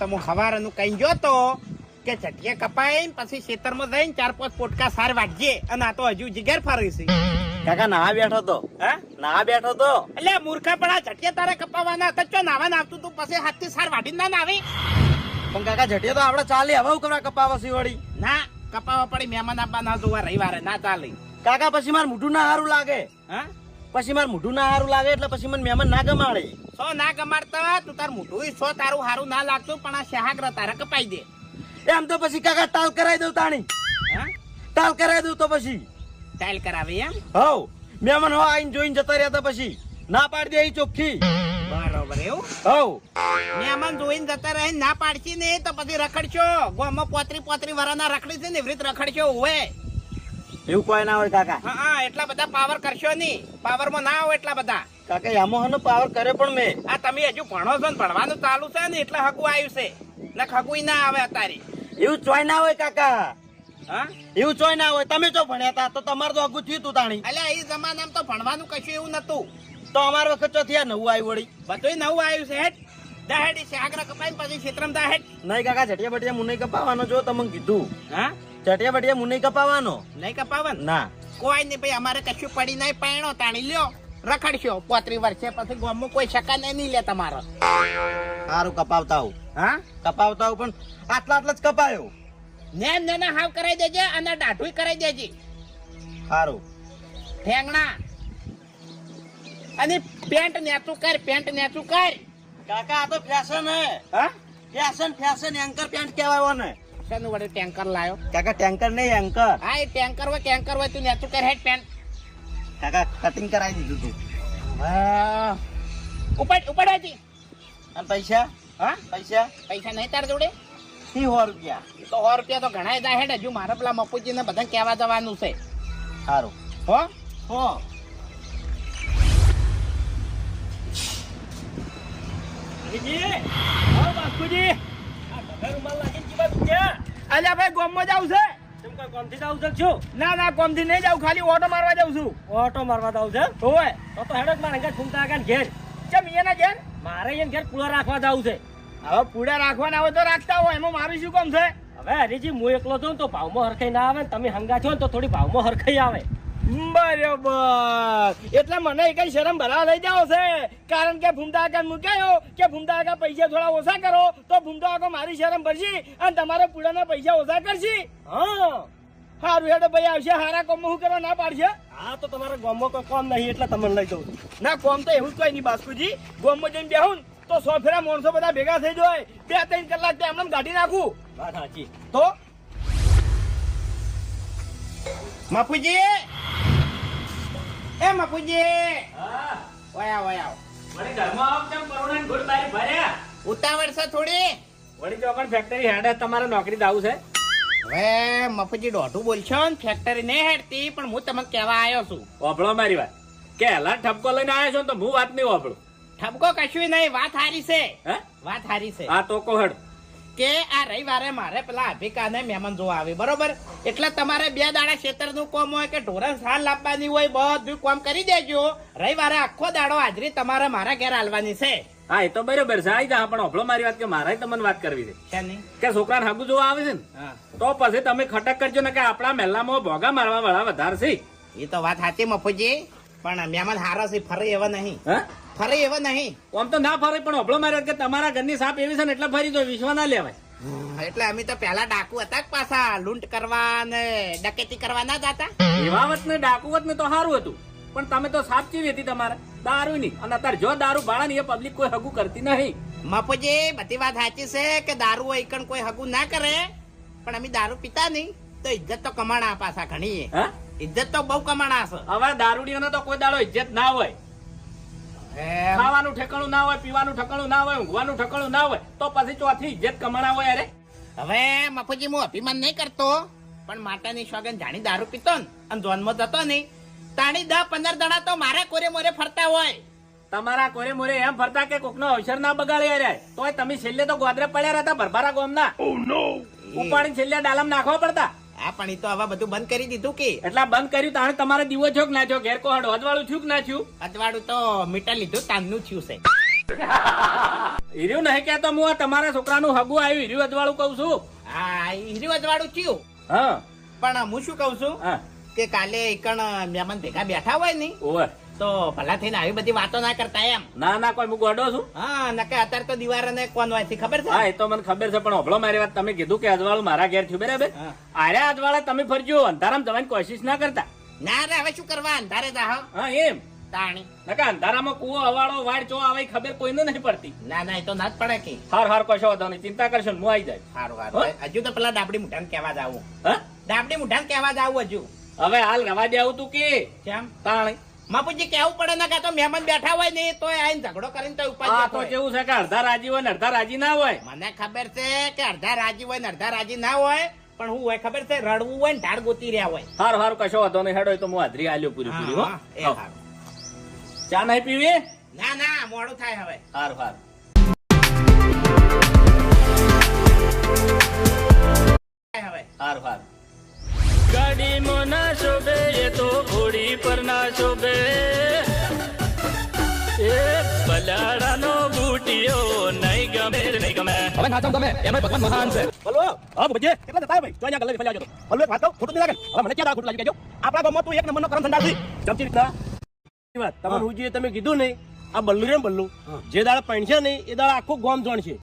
તો હું હવારનું કઈ ગયો તો કે ચટિયા કપાઈ પછી ખેતરમાં જઈને 4-5 પોટકા સાર વાટજે અને આ તો હજુ જીગર ફરી છે. કાકા ના બેઠો તો હા ના બેઠો તો એટલે મૂર્ખા પણ આ ચટિયા તારે કપાવાના હતા ચો નાવા આવતું તું પછી હાથથી સાર વાટી ના આવી. પણ કાકા ઝટિયા તો આપડે ચાલે હવે કરવા કપાવા સી વળી ના કપાવા પડી મહેમાન આપવાના જોવા રવિવારે ના ચાલે. કાકા પછી માર મોઢું ના હારું લાગે હા પછી માર મોઢું ના હારું લાગે એટલે પછી મને મહેમાન ના ગમાડે. સો ના ગમાડતા તું તાર મોટું સો તારું હારું ના લાગતું પણ આ શહાગ્ર તારે કપાઈ દે. એમ તો પછી કાકા ટાલ કરાવી દઉં તાણી હા ટાલ કરાવી દઉં તો પછી ટાઈલ કરાવી એમ હવ મહેમાન હો આઈને જોઈને જતા રહ્યા હતા પછી ના પાડી દે ચોખ્ખી. બરોબર એવું હવ મહેમાન જોઈને જતા રહે ના પાડશી ને તો પછી રખડશો ગોમાં 35 વર્ષના રખડી છે ને એવી રીતે રખડશો હોય. એવું કોઈ ના હોય કાકા. હા એટલા બધા પાવર કરશો નહીં પાવરમાં ના હોય એટલા બધા. કાકા યામોહનો પાવર કરે પણ મેં આ તમે હજુ ભણો છો ને ભણવાનું ચાલુ છે ને એટલે હગું આવ્યું છે ને હગું ના આવે અત્યારે. એવું ચોય ના હોય કાકા હા એવું ચોય ના હોય. તમે જો ભણ્યા હતા તો તમારે તો અગું થયું તું તાણી એટલે એ જમાનામાં તો ભણવાનું કશું એવું નતું. તો અમાર વખત તો થયા નવું આવ્યું વળી બધું નવું આવ્યું છે હેડ દાહેડી છે આગળ કપાઈને પછી ક્ષેત્રમાં દાહેડ. નહીં કાકા ચટિયા બટિયા મુન્નઈ કપાવાનો જો તમને કીધું હા ચટિયા બટિયા મુન્નઈ કપાવાનો નહીં કપાવન ના કોઈ નહીં ભાઈ અમારે કશું પડી નહીં પાયણો તાણી લ્યો રખડશો 35 વર્ષે પછી ગામમાં કોઈ શકા નહીં લે તમારો. સારું કપાવતા આવું હા કપાવતા આવું પણ આટલા આટલા જ કપાયો. ને હાવ કરાઈ દેજે અને દાઢું કરાઈ દેજે સારું ઠેંગણા અને પેન્ટ નેચું કર. કાકા આ તો ફેશન હે હા ફેશન એન્કર પેન્ટ કહેવાય ને શાનું વડે ટેન્કર લાયો. કાકા ટેન્કર નહીં એન્કર. હા એ ટેન્કર હોય તું નેચું કર હેડ પેન્ટ. કાકા કટિંગ કરાવી દીધું તું. ઉપર હતી. અને પૈસા હા પૈસા નહીં તાર જોડે 100 રૂપિયા. તો 100 રૂપિયા તો ઘણા જાય હેડ હજુ મારે પેલા મપુજી ને બધા કહેવા જવાનું છે. સારું હો હો અલ્યા ભાઈ ગોમમાં જાવ છે. ના ગોમથી નહીં જાવ ખાલી ઓટો મારવા જાઉં છું. ઓટો મારવા જાવ છે ઓય તો હેડક મારે ઘેર ફૂમતા કાન ઘેર ચમ એના ઘેર મારે અહીંયા ઘેર પૂળા રાખવા જાવ છે. હવે પૂડા રાખવાના હોય તો રાખતા હોય એમાં મારું શું કામ છે. હવે હરીજી હું એકલો છું ને તો ભાવમાં હરખાઈ ના આવે ને તમે હંગા છો ને તો થોડી ભાવમાં હરખાઈ આવે. બરોબર એટલે મને કઈ શરમ ભરાવા લઈ જાવ છે કારણ કે ભૂમતા આગળ મૂક્યો કે ભૂમતા આગળ પૈસા થોડા ઓછા કરો તો ભૂમતા આગળ મારી શરમ ભરશી અને તમારે પૂડાના પૈસા ઓછા કરશી. હા સારું હેડો ભાઈ આવશે હારા કોમ શું કરવા ના પાડશે. હા તો તમારા ગામમાં કોઈ કામ નહીં એટલે તમને લઈ જાઉં છું. ના કોમ તો એવું જ કઈ નહીં બાસ્કુજી ગોમમાં જઈને બેહું તો 100 ફેરા માણસો બધા ભેગા થઈ જાય 2-3 કલાક તો એમને ગાડી નાખું. વાત સાચી. તો મફુજી એ મફુજી હા ઓય આવ વળી ઘરમાં આવ કેમ કરોડાની ઘોડ બારી ભર્યા ઉતાવળ છે થોડી. વળી તો પણ ફેક્ટરી હેડે તમારે નોકરી દાવું છે. હવે મફુજી દોઢું બોલશો ને ફેક્ટરી નહીં હેડતી પણ હું તમને કહેવા આવ્યો છું. ઓભળો મારી વાત કે હેલા ઠપકો લઈને આવ્યા છો ને તો હું વાત નહીં ઓભળું. ઠપકો કશું નહીં વાત હારી છે. હે વાત હારી છે હા તો કહો હેડ. કે આ રવિવારે મારે પેલા અભિકાને મહેમાન જોવા આવે બરોબર એટલે તમારે 2 દાડા ખેતરનું કામ હોય કે ઢોરણ સાલ લાવવાની હોય બધું કામ કરી દેજો. રવિવારે આખો દાડો હાજરી તમારે મારા ઘેર આલવાની છે. હા એ તો બરોબર છે આવી જા પણ ઓભળો મારી વાત કે મારે તમને વાત કરવી છે શાની? કે છોકરાને હાગુ જોવા આવે છે ને હા તો પછી તમે ખટક કરજો ને કે આપણા મહેલામાં ભોગા મારવા વાળા વધારે છે. એ તો વાત સાચી મફુજી પણ મહેમાન હારા છે ફરે એવા નહીં. હા ફરે એવા નહીં આમ તો ના ફરે પણ ઓભળો મારી વાત કે તમારા ઘરની સાપ એવી છે ને એટલે ફરી તો વિશ્વ ના લેવાય. એટલે અમે તો પેલા ડાકુ હતા જ પાછા લૂંટ કરવા ને ડકેતી કરવા ના જતા. એવા વત ને ડાકુવત ને તો સારું હતું પણ તમે તો સાપ ચીવી હતી તમારે દારૂ ની અને અત્યારે જો દારૂ બાળા ની એ પબ્લિક કોઈ હગું કરતી નહીં. મફુજી બધી વાત સાચી છે કે દારૂ હોય કણ કોઈ હગું ના કરે પણ અમે દારૂ પીતા નહીં તો ઇજ્જત તો કમાણા પાછા ઘણી. હા ઇજ્જત તો બહુ કમાણા છે. હવે દારૂડીઓને તો કોઈ દાડો ઇજ્જત ના હોય. ખાવાનું ઠેકાણું ના હોય પીવાનું ઠેકાણું ના હોય ઊંઘવાનું ઠેકાણું ના હોય તો પછી ચોથી ઇજ્જત કમાણા હોય. અરે હવે મફુજી હું અભિમાન નહીં કરતો પણ માતાની સોગન જાણી દારૂ પીતો ને અને જોનમાં જતો નહીં તાણી 10-15 દડા તો મારા કોરે મોરે ફરતા હોય. તમારા કોરે મોરે એમ ફરતા કે કોકનો અવસર ના બગાડે યાર તોય તમે છેલ્લે તો ગોદરે પડ્યા હતા ભરભારા ગોમના ઉપાડી છેલ્લે ડાલમ નાખવા પડતા. હા પણ એ તો હવે બધું બંધ કરી દીધું કે એટલે બંધ કર્યું તાણે તમારે દીવો છો કે ના છો ઘેર કો હળવદ વાળું છું કે ના છું. અજવાળું તો મીટર લીધું તાનનું થયું છે. હીર્યું નહીં કહેતો હું આ તમારા છોકરાનું હગું આવ્યું હીર્યું અજવાળું કહું છું. હા હીરી વાળું થયું. હા પણ હું શું કહું છું હા કે કાલે એકણ મહેમાન ભેગા બેઠા હોય ને ઓવે તો ભલા થઈને આવી બધી વાતો ના કરતા એમ. ના ના કોઈ હું ગોડો છું. હા નકે અત્યારે તો દિવાળાને કોણ હોય છે ખબર છે? હા એ તો મને ખબર છે પણ હોભળો મારી વાત. તમે કીધું કે અજવાળું મારા ઘેર થયું બરાબર. હા. આર્યા અજવાળે તમે ફરજો અંધારામાં જવાની કોશિશ ના કરતા. ના રે હવે શું કરવા અંધારે જા હા એમ તાણી. નકા અંધારામાં કૂવો હવાડો વાડ ચો આવે એ ખબર કોઈને નહીં પડતી. ના ના એ તો ના જ પડે કે. હાર હાર કશો વાંધો નહીં ચિંતા કરશો ને હું આવી જાય. સારું હો? સારું હજુ તો પેલા ડાબડી મુઠાને કહેવા જાવું. હા ડાબડી મુઠાને કહેવા જાવું હજુ. હવે હાલ રવા દે આવું તું કે કેમ? તાણી માપુજી કેવું પડે ને કાં તો મહેમાન બેઠા હોય ને તો આઈને ઝઘડો કરીને તો આ ઉપાય તો કેવું છે કે અડધા રાજી હોય ને અડધા રાજી ના હોય. મને ખબર છે કે અડધા રાજી હોય ને અડધા રાજી ના હોય પણ હું હોય ખબર છે રડવું હોય ને ઢાળ ગોતી રહ્યા હોય. હારું હારું કશો વાંધો નહીં હેડો એ તો હું હાજરી આલ્યો પૂરી પૂરી હો. હા, એ હો. સારું. ચા નહીં પીવી? ના ના મોડું થાય હવે. હારું હારું થાય હવે. હારું હારું ગાડીમાં ના શોભે એ તો ઘોડી પર ના શોભે એ બલાડાનો બુટિયો નહીં ગમે નહીં ગમે. હવે નાચમ તમે એમાં ભગવાન મહાન છે. બોલો હા બજે કેટલા જતા ભાઈ તો અહીંયા ગલે ફેલાજો તો બોલો એક વાત કહું ખોટું નહીં લાગે. હવે મને ક્યાં ખોટું લાગી કેજો આપણા ગામમાં તું એક નંબરનો કરમ ધંધા છે જમતી રીતના વાત તમારું જે તમે કીધું નહીં આ બલ્લુ રે બલ્લુ જે દાડા પૈણશે નહીં એ દાડા આખું ગામ જોણ છે.